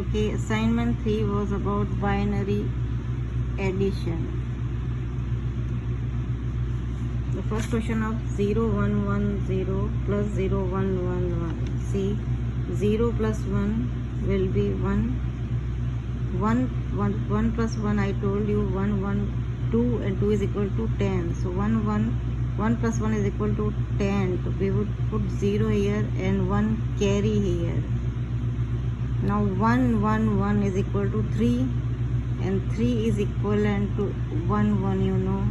Okay, assignment 3 was about binary addition. The first question of 0110 plus 0111. See, 0 plus 1 will be 1. 1 plus 1, I told you 1, 1, 2 and 2 is equal to 10. So 1 plus 1 is equal to 10. So we would put 0 here and 1 carry here. Now 1, 1, 1 is equal to 3 and 3 is equivalent to 1, 1, you know.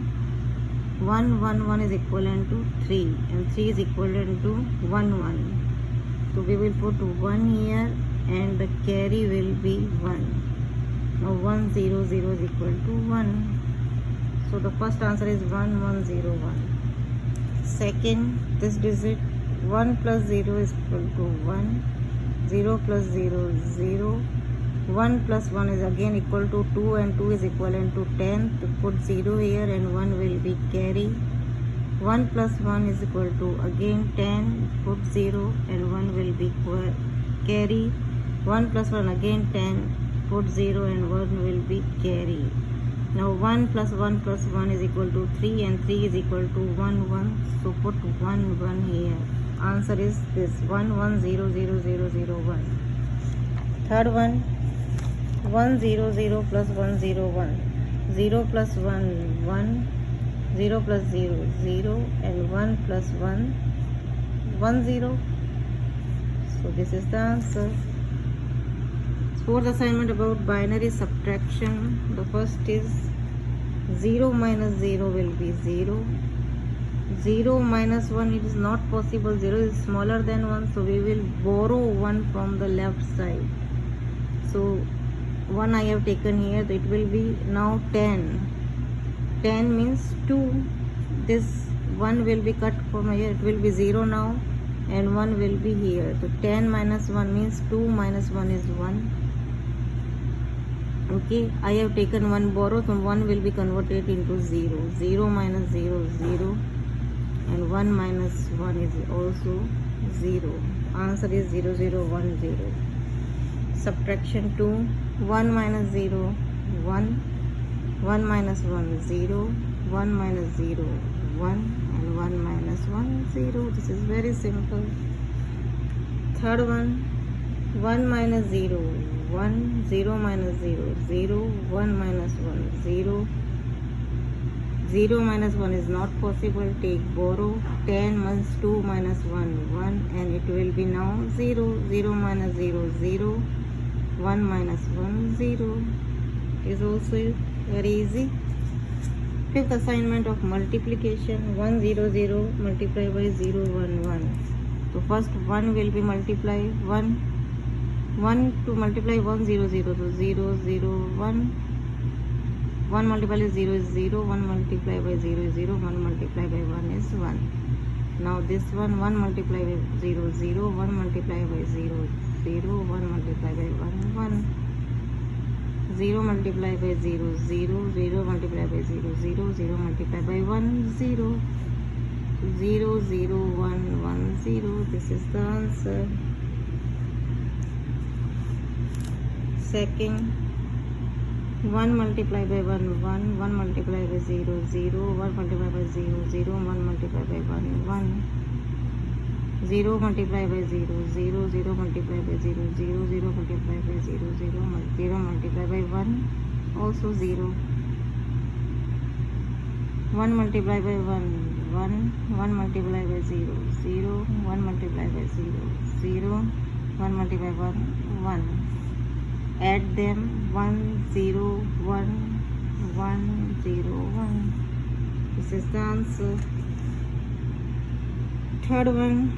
1, 1, 1 is equivalent to 3 and 3 is equivalent to 1, 1. So we will put 1 here and the carry will be 1. Now 1, 0, 0 is equal to 1. So the first answer is 1, 1, 0, 1. Second, this digit 1 plus 0 is equal to 1. 0 plus 0 is 0. 1 plus 1 is again equal to 2 and 2 is equivalent to 10. To put 0 here and 1 will be carry. 1 plus 1 is equal to again 10. Put 0 and 1 will be carry. 1 plus 1 again 10. Put 0 and 1 will be carry. Now 1 plus 1 plus 1 is equal to 3 and 3 is equal to 1, 1. So put 1, 1 here. Answer is this 1, 1, 0, 0, 0, 0, 1. Third one, 1, 0, 0 plus 1, 0, 1. 0 plus 1, 1. 0 plus 0, 0. And 1 plus 1, 1, 0. So this is the answer. Fourth assignment about binary subtraction. The first is 0 minus 0 will be 0. 0 minus 1, it is not possible. 0 is smaller than 1, so we will borrow 1 from the left side. So 1 I have taken here, so it will be now 10. 10 means 2. This 1 will be cut from here, it will be 0 now and 1 will be here. So 10 minus 1 means 2 minus 1 is 1. Okay, I have taken 1 borrow, so 1 will be converted into 0. 0 minus 0 is 0. And 1 minus 1 is also 0. Answer is 0, 0, 1, 0. Subtraction 2. 1 minus 0, 1. 1 minus 1, 0. 1 minus 0, 1. And 1 minus 1, 0. This is very simple. Third one. 1 minus 0, 1. 0 minus 0, 0. 1 minus 1, 0. 0 minus 1 is not possible. Take borrow. 10 minus 2 minus 1, 1. And it will be now 0. 0 minus 0, 0. 1 minus 1, 0. It is also very easy. Fifth assignment of multiplication. 1, 0, 0 multiplied by 0, 1, 1. So first 1 will be multiplied. 1 to multiply 1, 0, 0. So 0, 0, 1. 1 multiplied by 0 is 0, 1 multiplied by 0 is 0, 1 multiplied by 1 is 1. Now this one, 1 multiplied by 0, 0, 1 multiplied by 0, 0, 1 multiplied by 1, 1. 0 multiplied by 0, 0, 0 multiplied by 0, 0, 0 multiplied by 1, 0. 0, 0, 1, 1, 0. This is the answer. Second, 1 multiplied by 1, 1, 1 multiplied by 0, 0, 1 multiplied by 0, 0, 1 multiplied by 1, 1. 0 multiplied by 0, 0, 0 multiplied by 0, 0, 0 multiplied by 0, 0, 0 multiplied by 1, also 0. 1 multiplied by 1, 1, 1 multiplied by 0, 0, 1 multiplied by 0, 0, 1 multiplied by 1, 1. Add them 1, 0, 1, 1, 0, 1. This is the answer. Third one.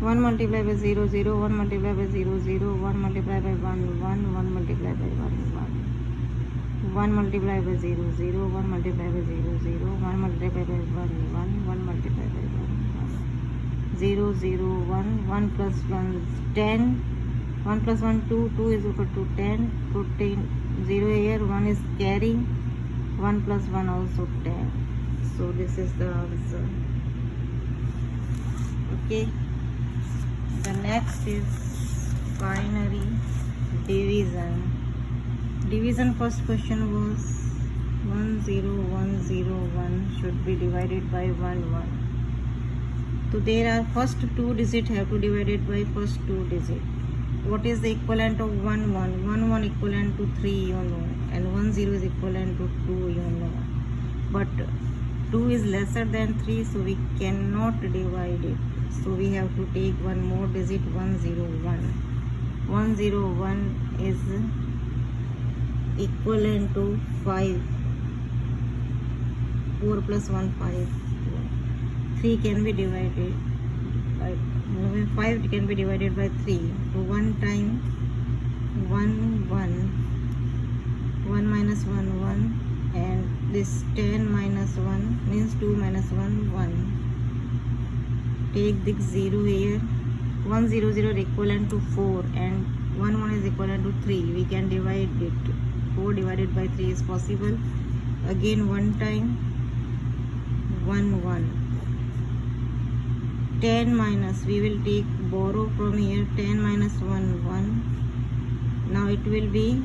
1 multiplied by 0, 0, 1 multiplied by 0, 0, 1 multiplied by 1, 1, 1 multiplied by 1, 1. 1 multiplied by 0, 0, 1 multiplied by 0, 0, 1 multiplied by 1, 1, 1 multiplied by 1, 1. 0, 0, 1, 1 plus 1 is 10. 1 plus 1, 2, 2 is equal to 10. Put 0 here, 1 is carry. 1 plus 1 also 10. So this is the answer. Okay. The next is binary division. Division first question was 10101 should be divided by 11. So there are first two digit have to divide it by first two digit. What is the equivalent of 1 1? 1 1 equivalent to 3 you know, and 1 0 is equivalent to 2 you know. But 2 is lesser than 3, so we cannot divide it. So we have to take one more digit, 101. 101 is equivalent to 5. 4 plus 1 5. 3 can be divided by 5 can be divided by 3. So 1 time 1 1 1 minus 1 1, and this 10 minus 1 means 2 minus 1 1. Take this 0 here. 1 0 0 is equivalent to 4 and 1 1 is equivalent to 3. We can divide it. 4 divided by 3 is possible. Again 1 time 1 1. 10 minus, we will take borrow from here, 10 minus 1 1. Now it will be,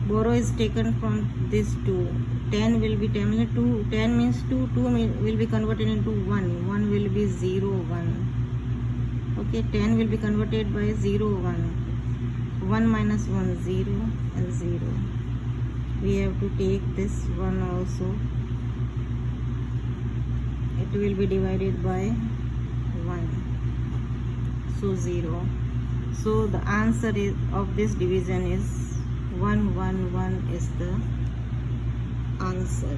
borrow is taken from this 2. 10 will be 10 minus 2, 10 means 2, 2 will be converted into 1, 1 will be 0 1. Okay, 10 will be converted by 0 1. 1 minus 1 0 and 0. We have to take this 1 also. It will be divided by 1. So 0. So the answer is of this division is 111 is the answer.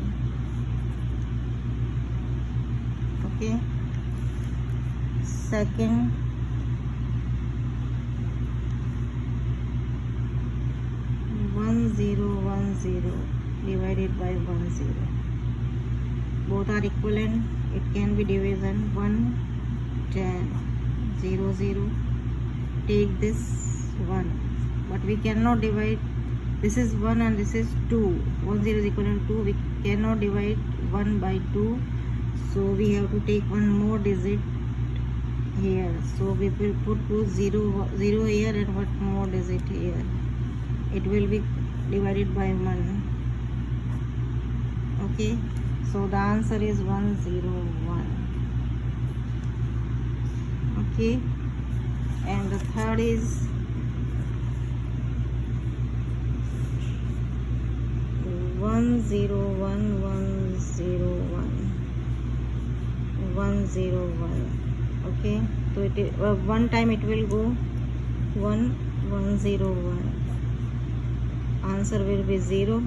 Okay. Second, one zero divided by 10. Both are equivalent. It can be division 1 10 0 0. Take this 1, but we cannot divide. This is 1 and this is 2. 1 0 is equivalent to 2. We cannot divide 1 by 2. So we have to take one more digit here. So we will put 0 here and one more digit here. It will be divided by 1. Okay. So the answer is 101. Okay. And the third is 101. Okay, so it is, one time it will go 101. Answer will be 0.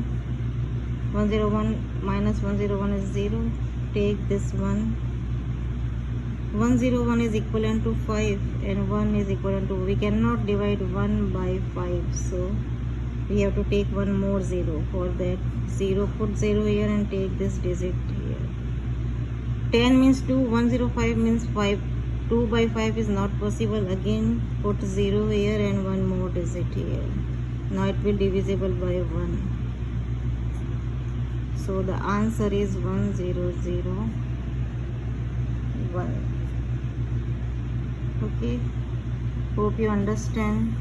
101 minus 101 is 0. Take this 1. 101 is equivalent to 5 and 1 is equivalent to, we cannot divide 1 by 5, so we have to take one more 0. For that 0, put 0 here and take this digit here. 10 means 2, 105 means 5. 2 by 5 is not possible. Again put 0 here and one more digit here. Now it will divisible by 1. So the answer is 1001. Okay. Hope you understand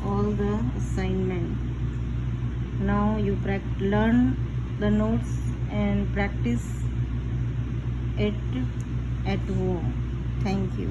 all the assignment. Now you learn the notes and practice it at home. Thank you.